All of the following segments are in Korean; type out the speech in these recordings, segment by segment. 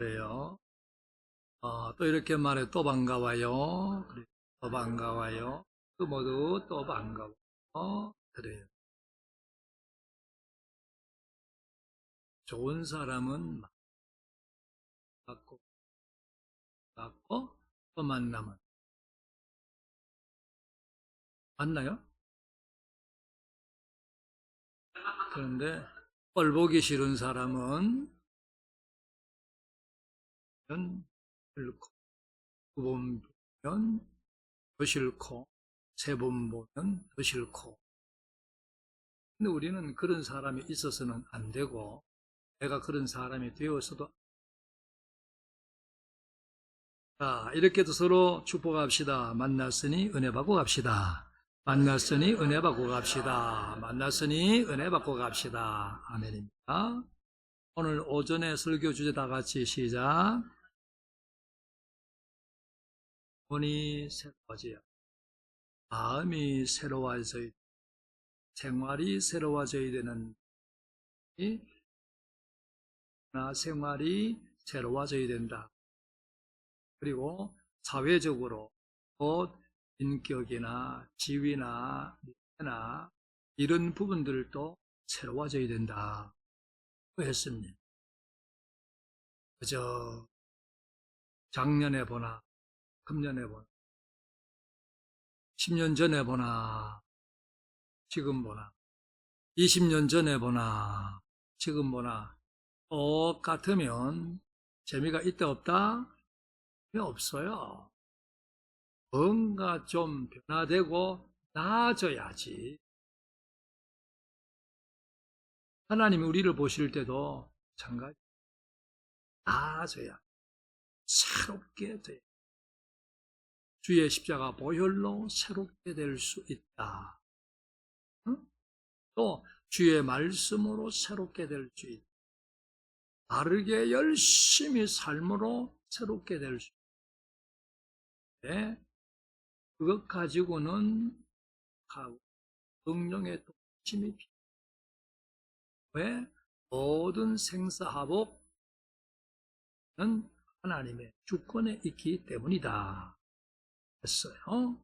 그래요. 또 이렇게 말해 또 반가워요. 그래, 또 반가워요. 그 모두 또 반가워. 그래요. 좋은 사람은 만났고 또 만나면 만나요? 그런데 꼴 보기 싫은 사람은 싫고 두 번 보면 더 싫고 세 번 보면 더 싫고. 근데 우리는 그런 사람이 있어서는 안 되고 내가 그런 사람이 되어서도. 자, 이렇게도 서로 축복합시다. 만났으니 은혜 받고 갑시다. 만났으니 은혜 받고 갑시다. 만났으니 은혜 받고 갑시다. 아멘입니다. 오늘 오전에 설교 주제 다 같이 시작. 본이 새로워져야 마음이 새로워져야 생활이 새로워져야 되는 나 생활이 새로워져야 된다. 그리고 사회적으로 곧 인격이나 지위나 미래나 이런 부분들도 새로워져야 된다. 그 했습니다. 그저 작년에 보나 금년에 보나 10년 전에 보나 지금 보나 20년 전에 보나 지금 보나 똑같으면 재미가 있다 없다? 없어요. 뭔가 좀 변화되고 나아져야지. 하나님이 우리를 보실 때도 마찬가지. 나아져야 새롭게 돼. 주의 십자가 보혈로 새롭게 될 수 있다. 응? 또 주의 말씀으로 새롭게 될 수 있다. 바르게 열심히 삶으로 새롭게 될 수 있다. 그것 가지고는 성령의 도심이 필요해. 왜? 모든 생사화복은 하나님의 주권에 있기 때문이다 했어요.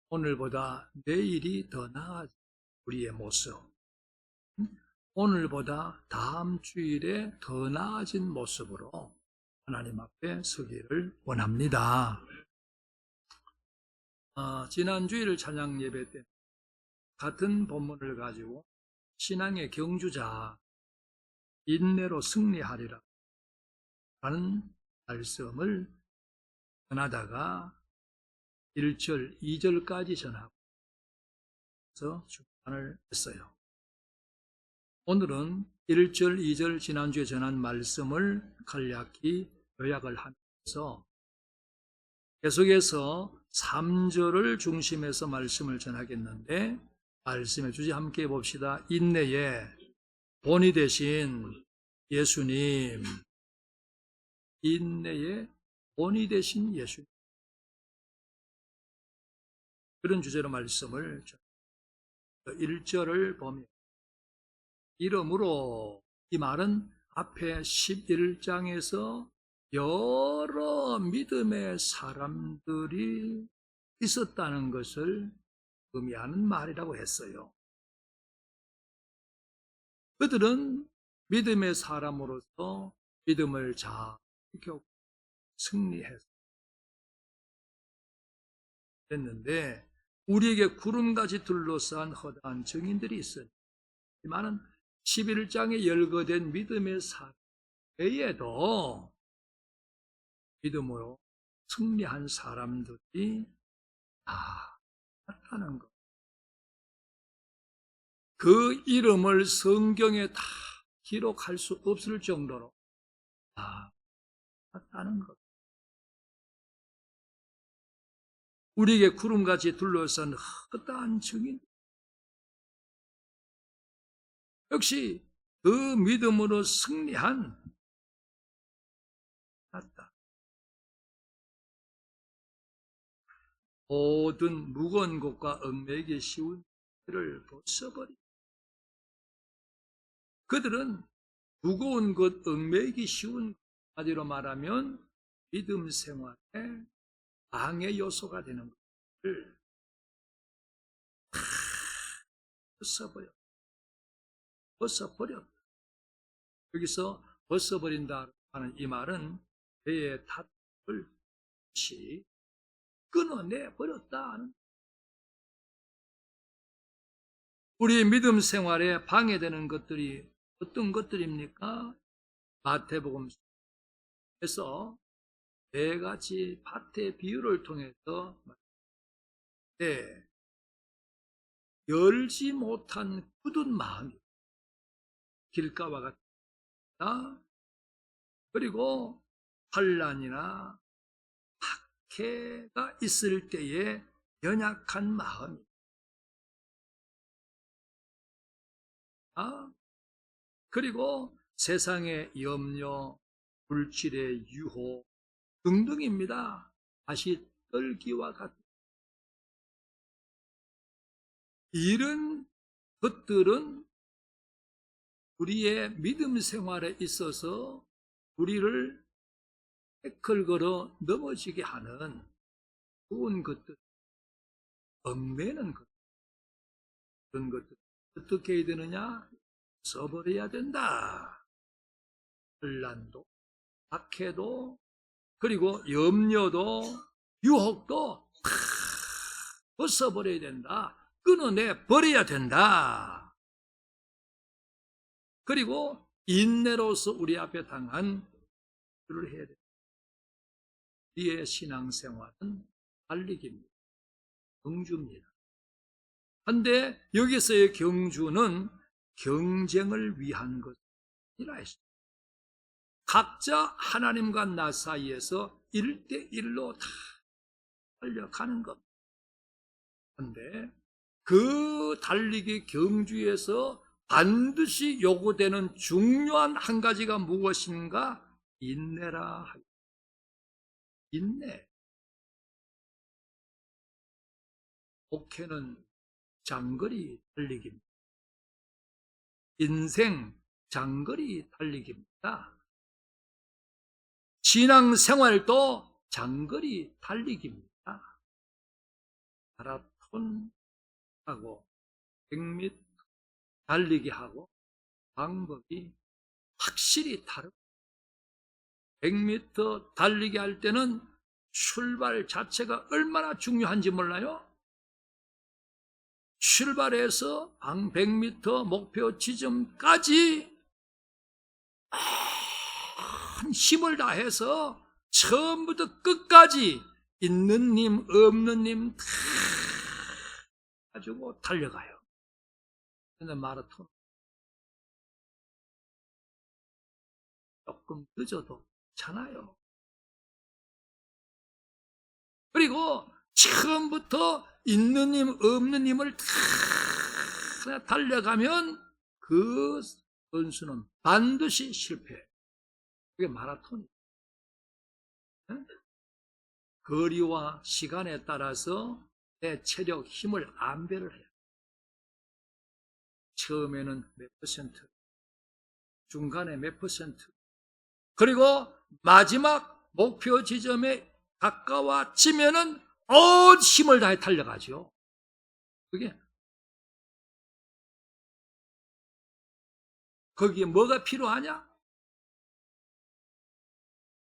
오늘보다 내일이 더 나아진 우리의 모습, 오늘보다 다음 주일에 더 나아진 모습으로 하나님 앞에 서기를 원합니다. 지난 주일 찬양 예배 때 같은 본문을 가지고 신앙의 경주자 인내로 승리하리라 라는 말씀을 전하다가 1절, 2절까지 전하고 중단을 했어요. 오늘은 1절, 2절 지난주에 전한 말씀을 간략히 요약을 하면서 계속해서 3절을 중심해서 말씀을 전하겠는데 말씀의 주제 함께 봅시다. 인내의 본이 되신 예수님, 인내의 본이 되신 예수님, 그런 주제로 말씀을 1절을 보면 이러므로, 이 말은 앞에 11장에서 여러 믿음의 사람들이 있었다는 것을 의미하는 말이라고 했어요. 그들은 믿음의 사람으로서 믿음을 잘 지켰고 승리했어요. 했는데 우리에게 구름같이 둘러싼 허다한 증인들이 있어요. 이 말은 11장에 열거된 믿음의 사람 외에도 믿음으로 승리한 사람들이 다 있다는 것. 그 이름을 성경에 다 기록할 수 없을 정도로 다 있다는 것. 우리에게 구름같이 둘러싼 허다한 증인. 역시 그 믿음으로 승리한 낫다. 모든 무거운 것과 얽매이기 쉬운 일을 벗어버리. 그들은 무거운 것, 얽매이기 쉬운 한마디로 말하면 믿음 생활에 방해 요소가 되는 것을 벗어버렸다. 여기서 벗어버린다 하는 이 말은 배의 탓을 끊어내버렸다 하는, 우리 믿음 생활에 방해되는 것들이 어떤 것들입니까? 마태복음에서 네 가지 밭의 비유를 통해서 열지 못한 굳은 마음이 길가와 같다. 그리고 환난이나 박해가 있을 때에 연약한 마음이, 그리고 세상의 염려, 물질의 유혹 등등입니다. 다시 떨기와 같은 이런 것들은 우리의 믿음 생활에 있어서 우리를 태클 걸어 넘어지게 하는 좋은 것들, 얽매는 것, 그런 것들 어떻게 해야 되느냐? 써버려야 된다. 혼란도, 박해도, 그리고 염려도, 유혹도 다 벗어버려야 된다. 끊어내 버려야 된다. 그리고 인내로서 우리 앞에 당한 일을 해야 된다. 우리의 신앙생활은 달리기입니다. 경주입니다. 그런데 여기서의 경주는 경쟁을 위한 것이라 했습니다. 각자 하나님과 나 사이에서 1대1로 다 달려가는 것. 그런데 그 달리기 경주에서 반드시 요구되는 중요한 한 가지가 무엇인가? 인내라. 인내. 목회는 장거리 달리기입니다. 인생 장거리 달리기입니다. 신앙생활도 장거리 달리기입니다. 마라톤하고 100m 달리기하고 방법이 확실히 다릅니다. 100m 달리기 할 때는 출발 자체가 얼마나 중요한지 몰라요? 출발해서 100m 목표 지점까지 힘을 다해서 처음부터 끝까지 있는 님 없는 님 다 가지고 달려가요. 그런데 마라톤 조금 늦어도 괜찮아요. 그리고 처음부터 있는 님 없는 님을 다 달려가면 그 선수는 반드시 실패해요. 그게 마라톤이에요. 거리와 시간에 따라서 내 체력, 힘을 안배를 해요. 처음에는 몇 퍼센트, 중간에 몇 퍼센트, 그리고 마지막 목표 지점에 가까워지면은 온 힘을 다해 달려가죠. 그게 거기에 뭐가 필요하냐?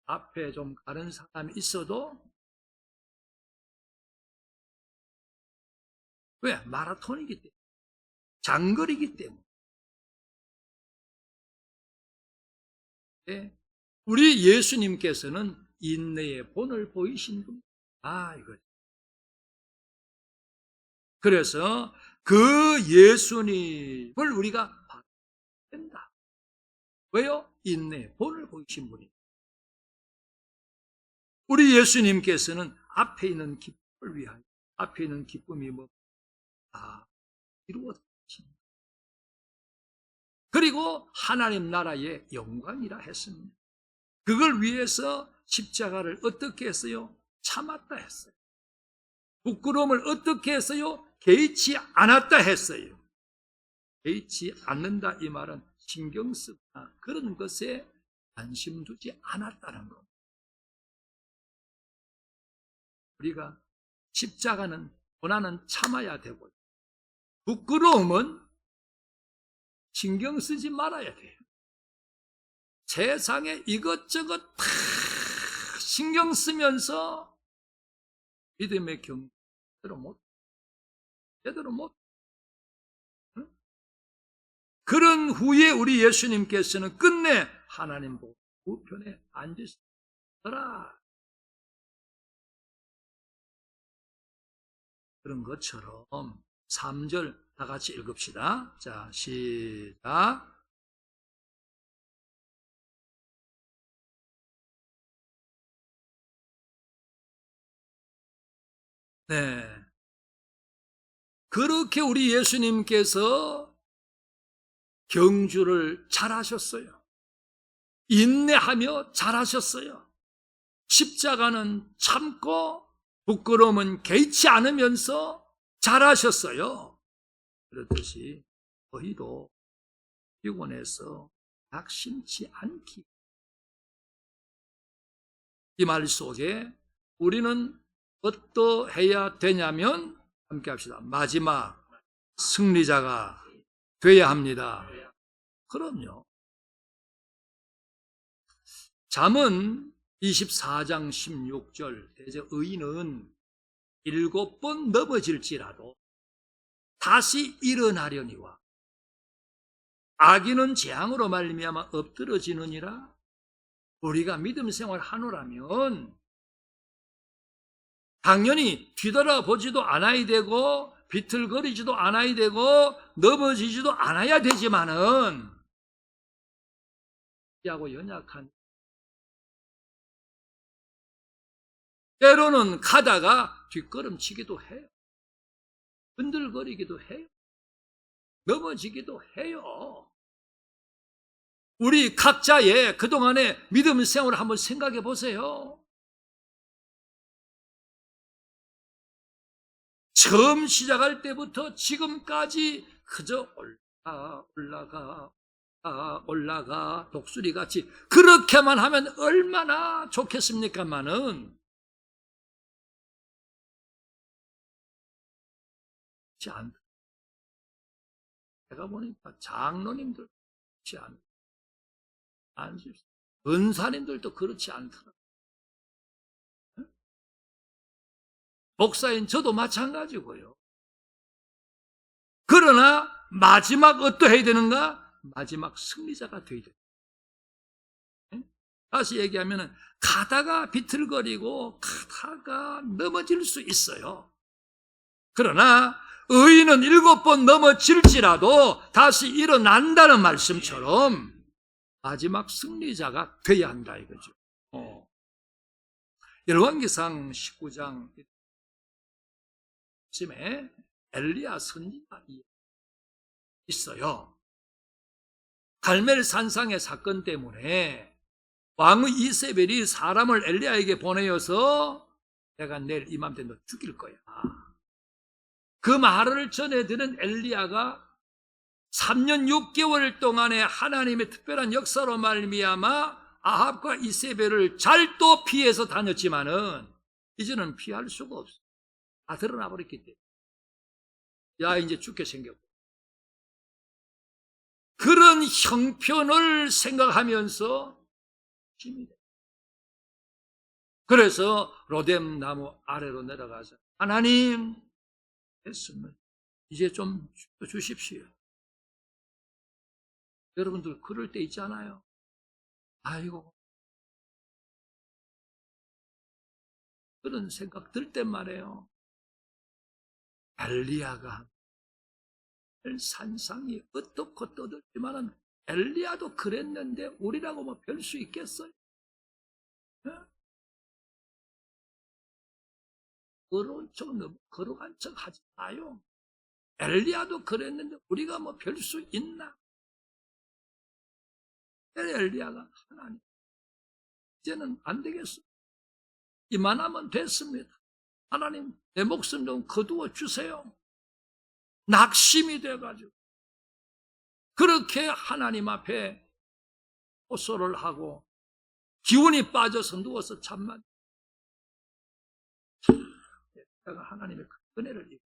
앞에 좀 가는 사람이 있어도, 왜? 마라톤이기 때문에, 장거리이기 때문에. 네. 우리 예수님께서는 인내의 본을 보이신 분. 이거. 그래서 그 예수님을 우리가 봐야 된다. 왜요? 인내의 본을 보이신 분이. 우리 예수님께서는 앞에 있는 기쁨을 위하여, 앞에 있는 기쁨이 뭐 다 이루어졌습니다. 그리고 하나님 나라의 영광이라 했습니다. 그걸 위해서 십자가를 어떻게 했어요? 참았다 했어요. 부끄러움을 어떻게 했어요? 개의치 않았다 했어요. 개의치 않는다 이 말은 신경 쓰거나 그런 것에 관심 두지 않았다는 겁니다. 우리가 십자가는 고난은 참아야 되고 부끄러움은 신경 쓰지 말아야 돼요. 세상에 이것저것 다 신경 쓰면서 믿음의 경우 제대로 못. 응? 그런 후에 우리 예수님께서는 끝내 하나님 보고 우편에 앉으시더라. 그런 것처럼 3절 다 같이 읽읍시다. 자, 시작. 네. 그렇게 우리 예수님께서 경주를 잘하셨어요. 인내하며 잘하셨어요. 십자가는 참고 부끄러움은 개의치 않으면서 잘하셨어요. 그렇듯이 저희도 피곤해서 낙심치 않기. 이 말 속에 우리는 어떠해야 되냐면 함께 합시다. 마지막 승리자가 돼야 합니다. 그럼요. 잠언 24장 16절 대저 의인은 7번 넘어질지라도 다시 일어나려니와 악인은 재앙으로 말미암아 엎드러지느니라. 우리가 믿음 생활 하노라면 당연히 뒤돌아보지도 않아야 되고 비틀거리지도 않아야 되고 넘어지지도 않아야 되지만은 하고 연약한 때로는 가다가 뒷걸음치기도 해요. 흔들거리기도 해요. 넘어지기도 해요. 우리 각자의 그동안의 믿음 생활을 한번 생각해 보세요. 처음 시작할 때부터 지금까지 그저 올라가 독수리같이 그렇게만 하면 얼마나 좋겠습니까마는 그렇지 않다. 제가 보니까 장로님들 그렇지 않습니다. 은사님들도 그렇지 않더라고요. 목사인 저도 마찬가지고요. 그러나 마지막 어떠해야 되는가? 마지막 승리자가 되어야 돼요. 다시 얘기하면 가다가 비틀거리고 가다가 넘어질 수 있어요. 그러나 의인은 7번 넘어질지라도 다시 일어난다는 말씀처럼 마지막 승리자가 되어야 한다 이거죠. 열왕기상 19장 쯤에 엘리야 선지자 있어요. 갈멜 산상의 사건 때문에 왕의 이세벨이 사람을 엘리야에게 보내어서 내가 내일 이맘때 너 죽일 거야. 그 말을 전해 들은 엘리야가 3년 6개월 동안의 하나님의 특별한 역사로 말미암아 아합과 이세벨을 잘도 피해서 다녔지만은 이제는 피할 수가 없어. 다 드러나 버렸기 때문에. 야, 이제 죽게 생겼고. 그런 형편을 생각하면서 힘이 돼. 그래서 로뎀 나무 아래로 내려가서 하나님 했으면 이제 좀 주십시오. 여러분들 그럴 때 있잖아요. 아이고 그런 생각 들 땐 말이에요. 엘리야가 산상이 어떻고 떠들지만은 엘리야도 그랬는데 우리라고 뭐 별 수 있겠어요? 걸어온 척 걸어간 척 하지 마요. 엘리야도 그랬는데 우리가 뭐 별 수 있나? 엘리야가 하나님 이제는 안 되겠어. 이만하면 됐습니다. 하나님 내 목숨 좀 거두어 주세요. 낙심이 돼가지고 그렇게 하나님 앞에 호소를 하고 기운이 빠져서 누워서 잠만 내가 하나님의 그 은혜를 입고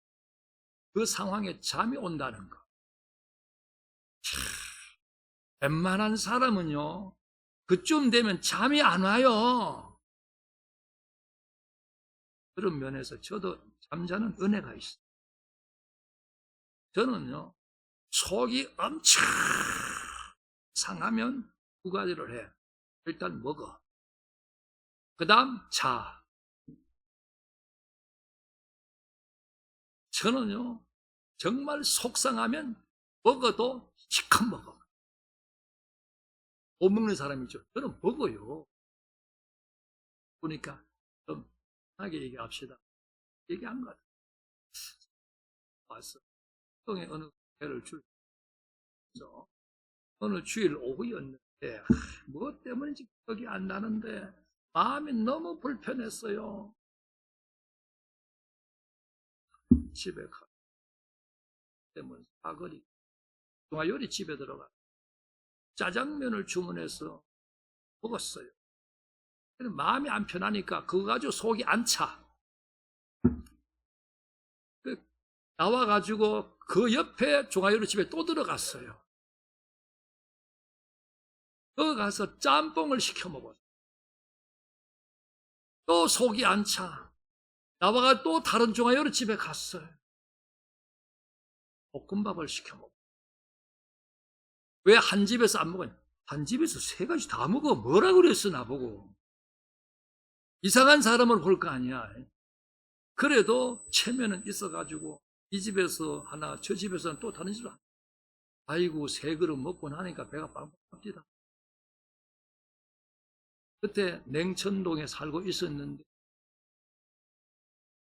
그 상황에 잠이 온다는 것. 웬만한 사람은요 그쯤 되면 잠이 안 와요. 그런 면에서 저도 잠자는 은혜가 있어요. 저는요 속이 엄청 상하면 두 가지를 해. 일단 먹어. 그 다음 자. 저는요 정말 속상하면 먹어도 시컷 먹어. 못 먹는 사람이죠. 저는 먹어요. 그러니까 좀 편하게 얘기합시다. 얘기한 것 같아요. 왔어. 형의 어느 회를 줄서 어느 주일 오후였는데 뭐 때문인지 기억이 안 나는데 마음이 너무 불편했어요. 집에 가 때문에 사거리 중화요리 집에 들어가 짜장면을 주문해서 먹었어요. 마음이 안 편하니까 그거 가지고 속이 안 차. 나와가지고 그 옆에 중화요리 집에 또 들어갔어요. 거기 가서 짬뽕을 시켜 먹었어요. 또 속이 안 차. 나와가 또 다른 중화요리 집에 갔어요. 볶음밥을 시켜 먹었어요. 왜 한 집에서 안 먹어요? 한 집에서 세 가지 다 먹어. 뭐라 그랬어 나보고. 이상한 사람을 볼 거 아니야. 그래도 체면은 있어가지고 이 집에서 하나 저 집에서는 또 다른 집으로 아이고 세 그릇 먹고 나니까 배가 빵빵합니다. 그때 냉천동에 살고 있었는데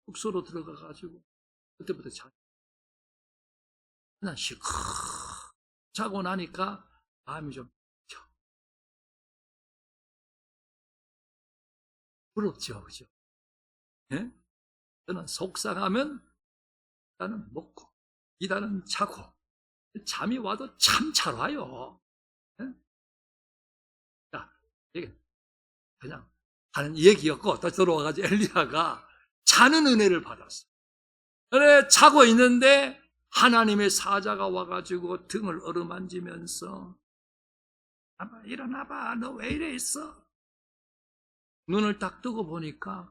숙소로 들어가가지고 그때부터 그냥 시커 자고 나니까 마음이 좀 부럽죠, 그죠? 예? 저는 속상하면 일단은 먹고 일단은 자고 잠이 와도 참 잘 와요. 예? 자, 이게 그냥 하는 얘기였고 또 들어와가지고 엘리야가 자는 은혜를 받았어요. 그래 자고 있는데 하나님의 사자가 와가지고 등을 어루만지면서 일어나봐 너 왜 이래 있어? 눈을 딱 뜨고 보니까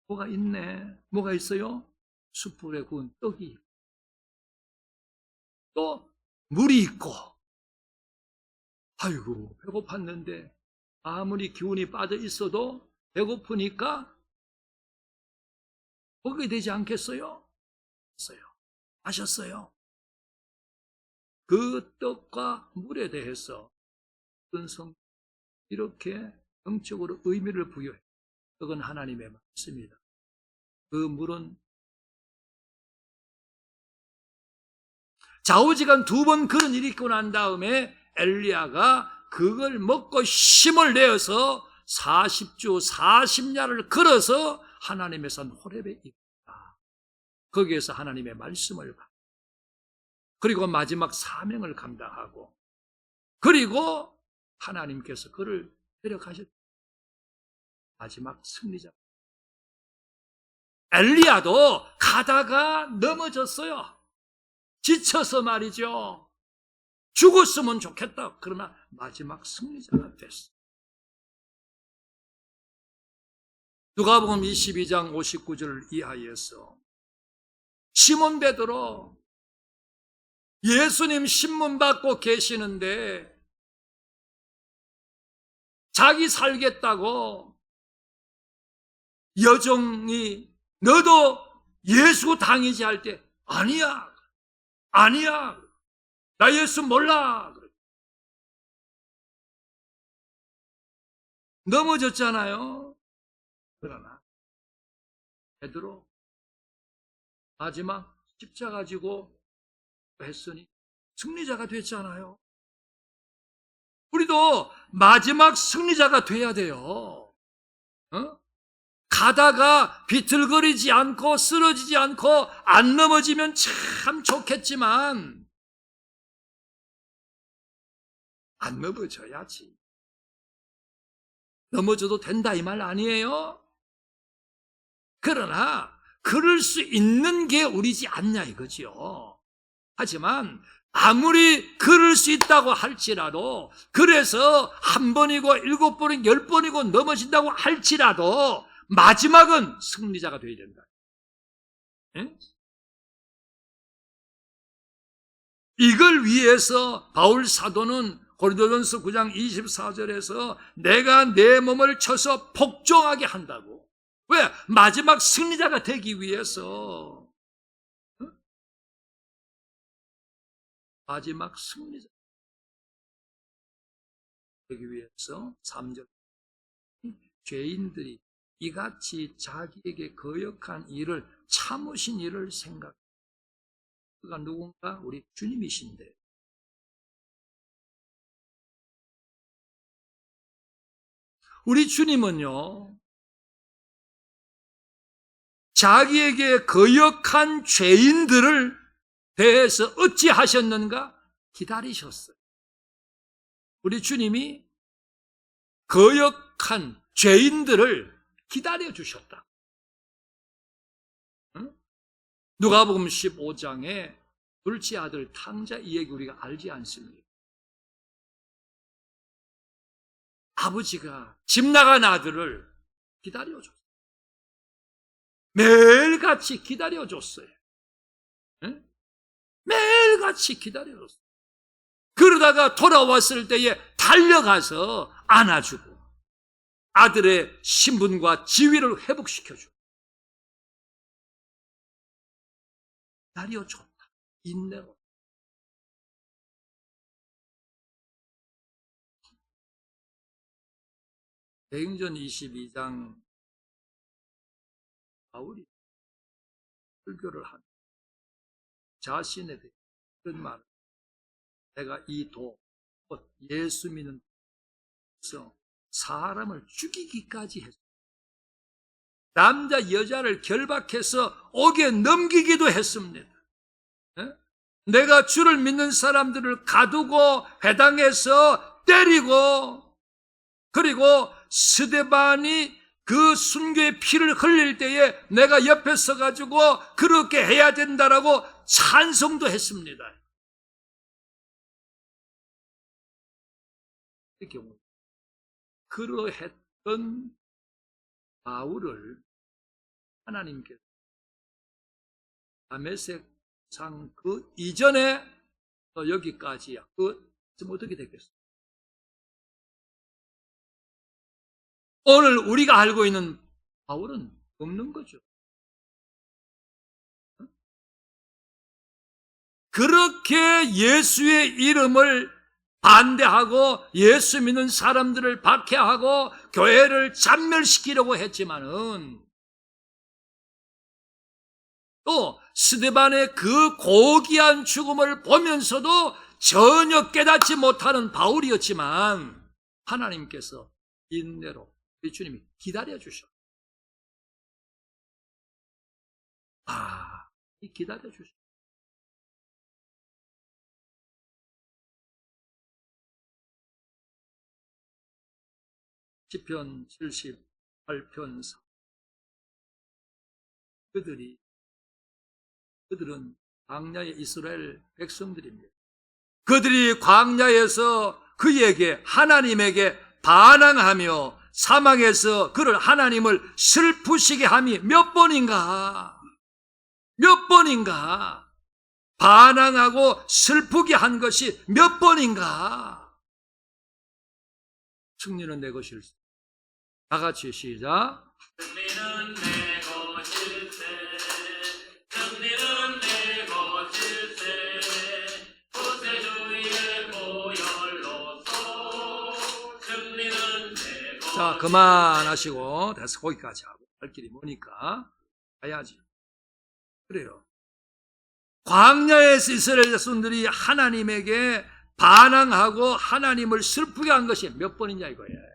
뭐가 있네. 뭐가 있어요? 숯불에 구운 떡이 또 물이 있고 아이고 배고팠는데 아무리 기운이 빠져 있어도 배고프니까 먹게 되지 않겠어요? 아셨어요? 그 떡과 물에 대해서 성 이렇게 영적으로 의미를 부여해요. 떡은 하나님의 말씀입니다. 그 물은 좌우지간 두 번 그런 일이 있고 난 다음에 엘리야가 그걸 먹고 힘을 내어서 40주 40야를 걸어서 하나님의 산 호렙에 입니다. 거기에서 하나님의 말씀을 받고 그리고 마지막 사명을 감당하고 그리고 하나님께서 그를 데려가셨다. 마지막 승리자. 엘리야도 가다가 넘어졌어요. 지쳐서 말이죠. 죽었으면 좋겠다. 그러나 마지막 승리자가 됐어요. 누가복음 22장 59절 이하에서 시몬 베드로 예수님 신문 받고 계시는데 자기 살겠다고 여종이 너도 예수 당이지 할 때 아니야 나 예수 몰라 넘어졌잖아요. 그러나 베드로 마지막 십자가 지고 했으니 승리자가 됐잖아요. 우리도 마지막 승리자가 돼야 돼요. 가다가 비틀거리지 않고 쓰러지지 않고 안 넘어지면 참 좋겠지만 안 넘어져야지. 넘어져도 된다 이 말 아니에요? 그러나 그럴 수 있는 게 우리지 않냐 이거지요. 하지만 아무리 그럴 수 있다고 할지라도, 그래서 한 번이고 7번이고 10번이고 넘어진다고 할지라도 마지막은 승리자가 되어야 된다. 예? 이걸 위해서 바울 사도는 고린도전서 9장 24절에서 내가 내 몸을 쳐서 복종하게 한다고. 왜? 마지막 승리자가 되기 위해서. 마지막 승리자 되기 위해서 3절 죄인들이 이같이 자기에게 거역한 일을 참으신 일을 생각해. 그가 누군가? 우리 주님이신데. 우리 주님은요, 자기에게 거역한 죄인들을 대해서 어찌하셨는가? 기다리셨어요. 우리 주님이 거역한 죄인들을 기다려주셨다. 응? 누가복음 15장에 둘째 아들 탕자 이 얘기 우리가 알지 않습니까? 아버지가 집 나간 아들을 기다려줬어요. 매일같이 기다려줬어요. 응? 매일같이 기다려줬어요. 그러다가 돌아왔을 때에 달려가서 안아주고 아들의 신분과 지위를 회복시켜주고 기다려줬다. 인내로. 대행전 22장 바울이 설교를 한 자신에 대해 그런 말을, 내가 이 도, 예수 믿는 데서 사람을 죽이기까지 했어. 남자 여자를 결박해서 옥에 넘기기도 했습니다. 내가 주를 믿는 사람들을 가두고 회당에서 때리고, 그리고 스데반이 그 순교의 피를 흘릴 때에 내가 옆에 서가지고 그렇게 해야 된다라고 찬송도 했습니다. 그러했던 바울을 하나님께서 다메섹상 그 이전에 또 여기까지야. 지금 어떻게 됐겠어요? 오늘 우리가 알고 있는 바울은 없는 거죠. 그렇게 예수의 이름을 반대하고 예수 믿는 사람들을 박해하고 교회를 잔멸시키려고 했지만은, 또 스데반의 그 고귀한 죽음을 보면서도 전혀 깨닫지 못하는 바울이었지만 하나님께서 인내로 우리 주님이 기다려주셨어요. 기다려주셨어요. 시편 78편 4. 그들은 광야의 이스라엘 백성들입니다. 그들이 광야에서 그에게, 하나님에게 반항하며 사망에서 그를, 하나님을 슬프시게 함이 몇 번인가? 몇 번인가? 반항하고 슬프게 한 것이 몇 번인가? 승리는 내 것일세. 다 같이 시작. 승리는 내 것일세. 승리는 내 것일세. 구세주의 보혈로서 승리는 내 것일세. 자, 그만하시고 다시 거기까지 하고 갈 길이 머니까 가야지. 그래요. 광야에서 이스라엘 자손들이 하나님에게 반항하고 하나님을 슬프게 한 것이 몇 번이냐 이거예요.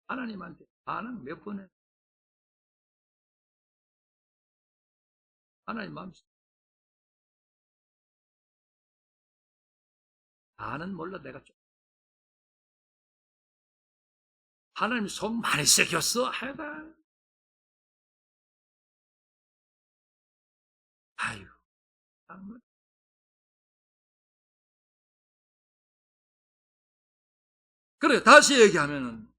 하나님한테 반항 몇 번 해? 하나님 마음속. 나는 몰라, 내가 좀. 하나님 속 많이 새겼어? 하여간. 아유, 정말. 그래, 다시 얘기하면은,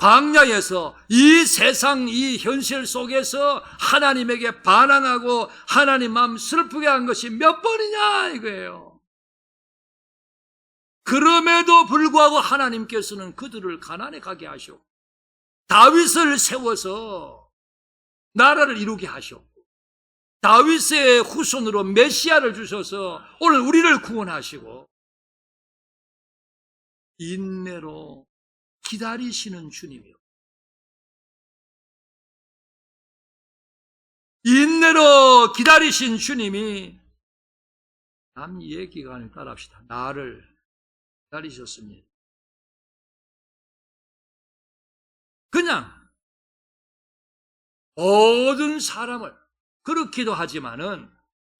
광야에서 이 세상 이 현실 속에서 하나님에게 반항하고 하나님 마음 슬프게 한 것이 몇 번이냐 이거예요. 그럼에도 불구하고 하나님께서는 그들을 가나안에 가게 하셨고 다윗을 세워서 나라를 이루게 하셨고 다윗의 후손으로 메시아를 주셔서 오늘 우리를 구원하시고 인내로 기다리시는 주님이요. 인내로 기다리신 주님이 남 얘기가 아니라 따라합시다. 나를 기다리셨습니다. 그냥 모든 사람을 그렇기도 하지만은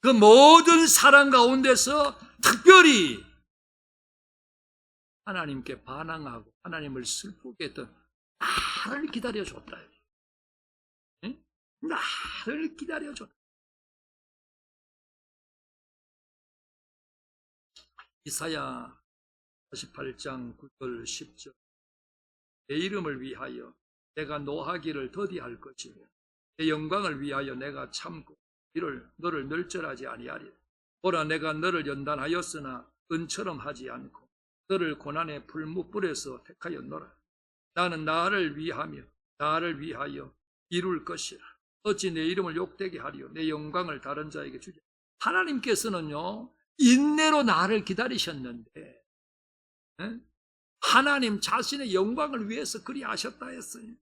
그 모든 사람 가운데서 특별히 하나님께 반항하고 하나님을 슬프게 했던 나를 기다려줬다. 응? 나를 기다려줬다. 이사야 48장 9절 10절 내 이름을 위하여 내가 노하기를 더디할 것이며 내 영광을 위하여 내가 참고 너를 멸절하지 아니하리라. 보라 내가 너를 연단하였으나 은처럼 하지 않고 너를 고난의 불못불에서 택하였노라. 나는 나를 위하여 이룰 것이라. 어찌 내 이름을 욕되게 하리요 내 영광을 다른 자에게 주지. 하나님께서는요 인내로 나를 기다리셨는데 하나님 자신의 영광을 위해서 그리 하셨다 했어요.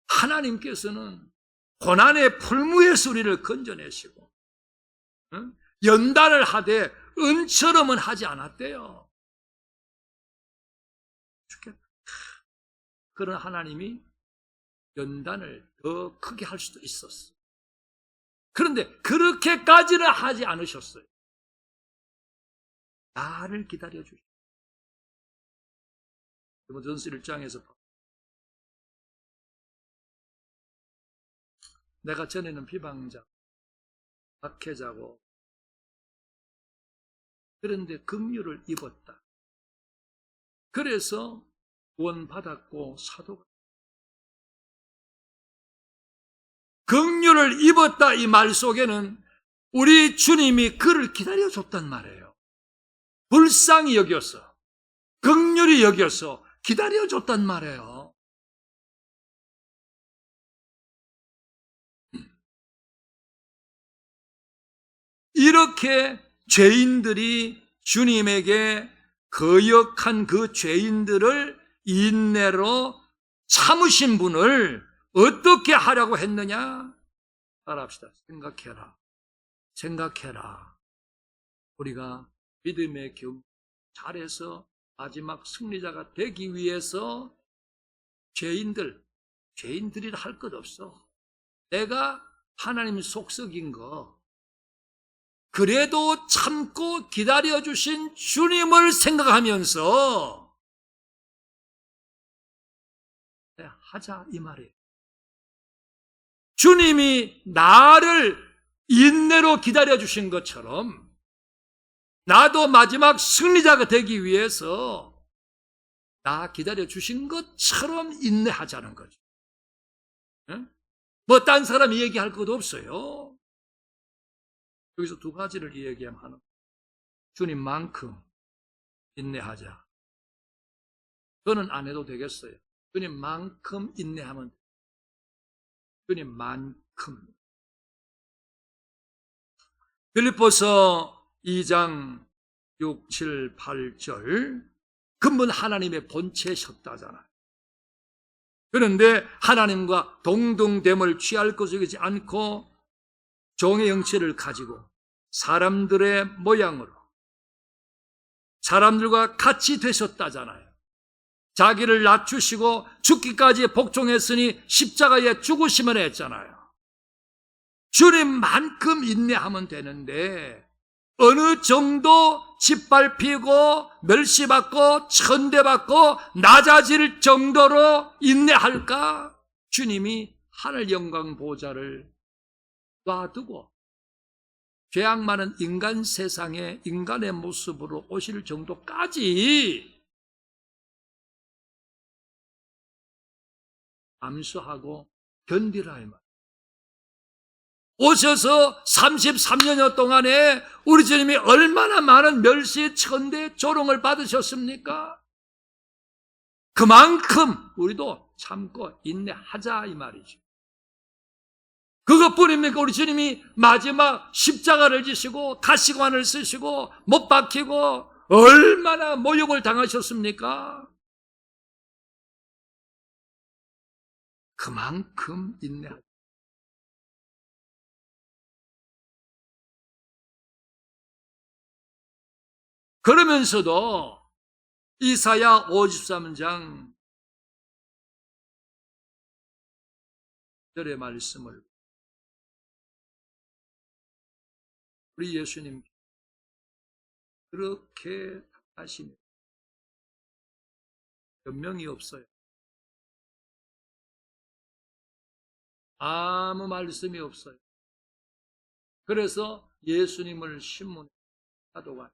하나님께서는 고난의 풀무에서 우리를 건져내시고 연단을 하되 은처럼은 하지 않았대요. 죽겠다. 그런 하나님이 연단을 더 크게 할 수도 있었어. 그런데 그렇게까지는 하지 않으셨어요. 나를 기다려주셨어요. 디모데전서 1장에서 내가 전에는 비방자, 박해자고 그런데 긍휼을 입었다. 그래서 구원받았고 사도가 긍휼을 입었다 이 말 속에는 우리 주님이 그를 기다려줬단 말이에요. 불쌍히 여겨서 긍휼히 여겨서 기다려줬단 말이에요. 이렇게 죄인들이 주님에게 거역한 그 죄인들을 인내로 참으신 분을 어떻게 하라고 했느냐? 따라합시다. 생각해라. 우리가 믿음의 경우 잘해서 마지막 승리자가 되기 위해서 죄인들이라 할 것 없어. 내가 하나님 속썩인 거 그래도 참고 기다려주신 주님을 생각하면서 하자 이 말이에요. 주님이 나를 인내로 기다려주신 것처럼 나도 마지막 승리자가 되기 위해서 나 기다려주신 것처럼 인내하자는 거죠. 뭐 딴 사람이 얘기할 것도 없어요. 여기서 두 가지를 얘기하면 하는 주님만큼 인내하자. 저는 안 해도 되겠어요. 주님만큼 인내하면 주님만큼. 빌립보서 2장 6, 7, 8절 근본 하나님의 본체셨다잖아요. 그런데 하나님과 동등됨을 취할 것을 여기지 않고 종의 형체를 가지고 사람들의 모양으로 사람들과 같이 되셨다잖아요. 자기를 낮추시고 죽기까지 복종했으니 십자가에 죽으심을 했잖아요. 주님만큼 인내하면 되는데 어느 정도 짓밟히고 멸시받고 천대받고 낮아질 정도로 인내할까? 주님이 하늘 영광 보좌를 놔두고 죄악 많은 인간 세상에 인간의 모습으로 오실 정도까지 감수하고 견디라 이 말. 오셔서 33년여 동안에 우리 주님이 얼마나 많은 멸시, 천대, 조롱을 받으셨습니까? 그만큼 우리도 참고 인내하자 이 말이죠. 그것뿐입니까? 우리 주님이 마지막 십자가를 지시고 가시관을 쓰시고 못 박히고 얼마나 모욕을 당하셨습니까? 그만큼 인내하자. 그러면서도 이사야 53장 절의 말씀을 우리 예수님 그렇게 하시며 변명이 없어요. 아무 말씀이 없어요. 그래서 예수님을 신문에 사도가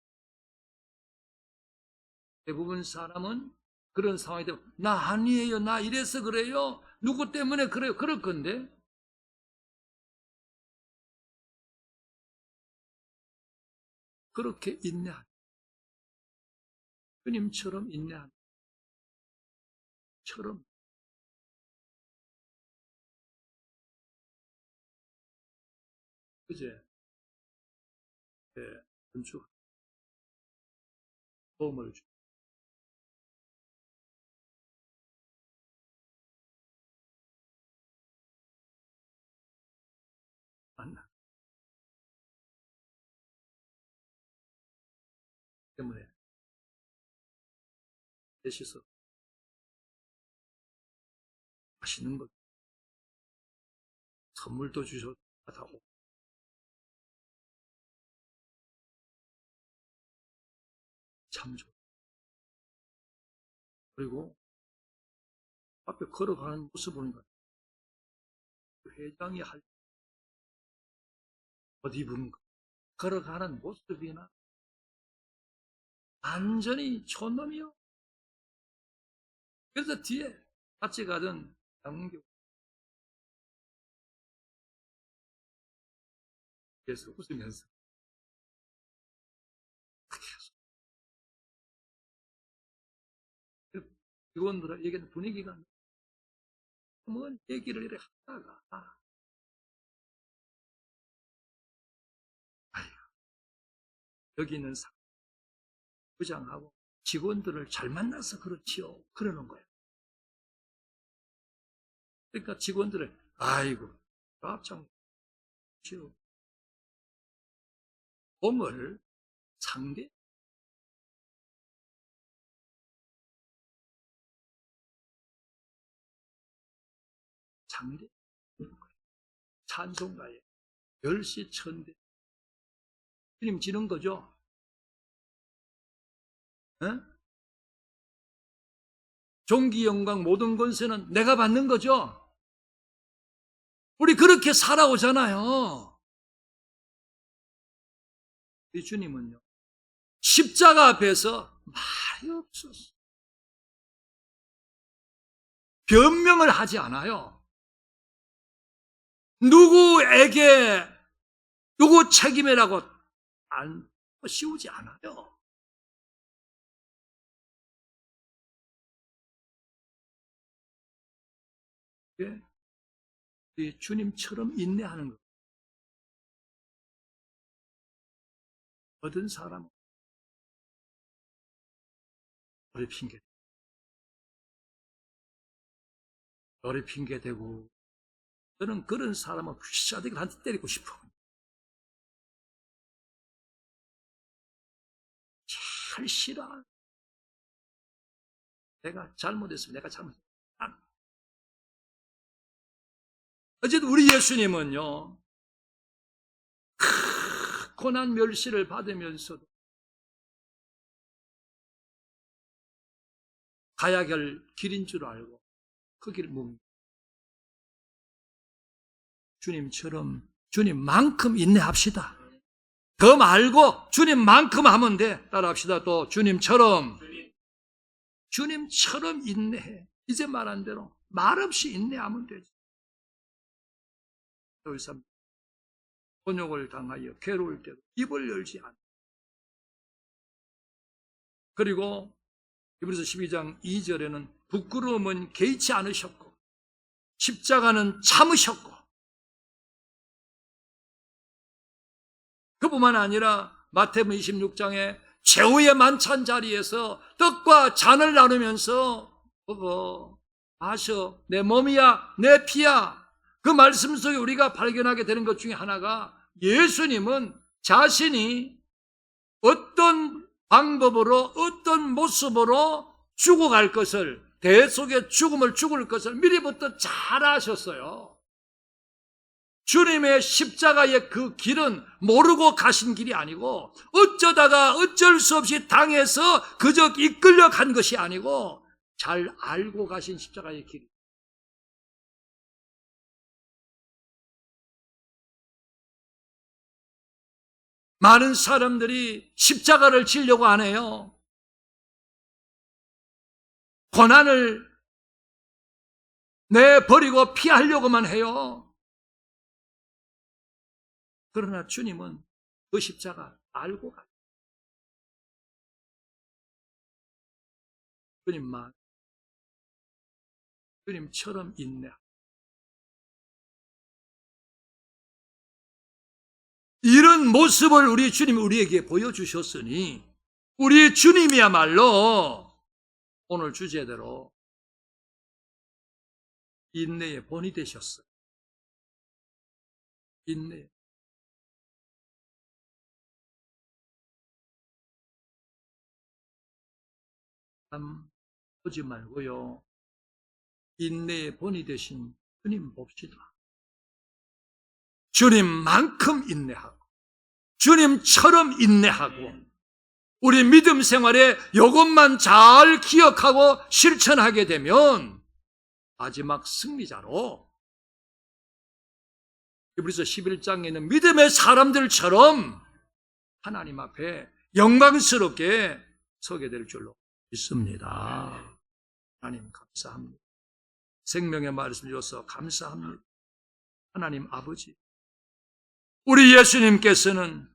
대부분 사람은 그런 상황이 되면 나 아니에요. 나 이래서 그래요. 누구 때문에 그래요. 그럴 건데 그렇게 인내하는 주님처럼 인내하는 처럼 그제 건축 도움을 주 만나 때문에 대시서 맛있는 것 선물도 주셔서 하고 참 좋아. 그리고 앞에 걸어가는 모습 보는 거야. 회장이 할 옷 입은 거 걸어가는 모습이나 완전히 촌놈이요. 그래서 뒤에 같이 가던 양문교 그래서 웃으면서 직원들에게는 분위기가 뭔 얘기를 이렇게 하다가 여기 있는 부장하고 직원들을 잘 만나서 그렇지요. 그러는 거예요. 그러니까 직원들을 아이고 참 지요. 공을 상대 찬송가에 멸시 천대 주님 지는 거죠. 에? 존귀 영광 모든 권세는 내가 받는 거죠. 우리 그렇게 살아오잖아요. 우리 주님은요 십자가 앞에서 말이 없었어. 변명을 하지 않아요. 누구에게 누구 책임이라고 안 씌우지 않아요. 예? 주님처럼 인내하는 것. 얻은 사람은 너를 핑계 대고 저는 그런 사람은 휘샤대기 한테 때리고 싶어. 잘 싫어. 내가 잘못했습니다. 내가 잘못했습니다. 어쨌든 우리 예수님은요, 고난 멸시를 받으면서도 가야 할 길인 줄 알고 그 길을 묵니다. 주님처럼, 주님만큼 인내합시다. 더 말고 주님만큼 하면 돼. 따라합시다. 또 주님처럼 인내해. 이제 말한 대로 말없이 인내하면 되지. 더 이상 곤욕을 당하여 괴로울 때도 입을 열지 않아. 그리고 히브리서 12장 2절에는 부끄러움은 개의치 않으셨고 십자가는 참으셨고, 그뿐만 아니라 마태복음 26장에 최후의 만찬 자리에서 떡과 잔을 나누면서 먹어 마셔 내 몸이야 내 피야, 그 말씀 속에 우리가 발견하게 되는 것 중에 하나가 예수님은 자신이 어떤 방법으로 어떤 모습으로 죽어갈 것을, 대속의 죽음을 죽을 것을 미리부터 잘 아셨어요. 주님의 십자가의 그 길은 모르고 가신 길이 아니고 어쩌다가 어쩔 수 없이 당해서 그저 이끌려 간 것이 아니고 잘 알고 가신 십자가의 길이. 많은 사람들이 십자가를 지려고 안 해요. 고난을 내버리고 피하려고만 해요. 그러나 주님은 그 십자가 알고 가요. 주님만, 주님처럼 인내하고. 이런 모습을 우리 주님이 우리에게 보여주셨으니 우리 주님이야말로 오늘 주제대로 인내의 본이 되셨어요. 인내. 보지 말고요, 인내의 본이 되신 주님 봅시다. 주님만큼 인내하고 주님처럼 인내하고 우리 믿음 생활에 이것만 잘 기억하고 실천하게 되면 마지막 승리자로 히브리서 11장에 있는 믿음의 사람들처럼 하나님 앞에 영광스럽게 서게 될 줄로 믿습니다. 하나님 감사합니다. 생명의 말씀을 주셔서 감사합니다. 하나님 아버지, 우리 예수님께서는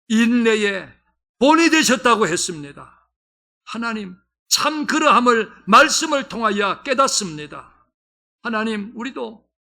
인내의 본이 되셨다고 했습니다. 하나님, 참 그러함을 말씀을 통하여 깨닫습니다. 하나님, 우리도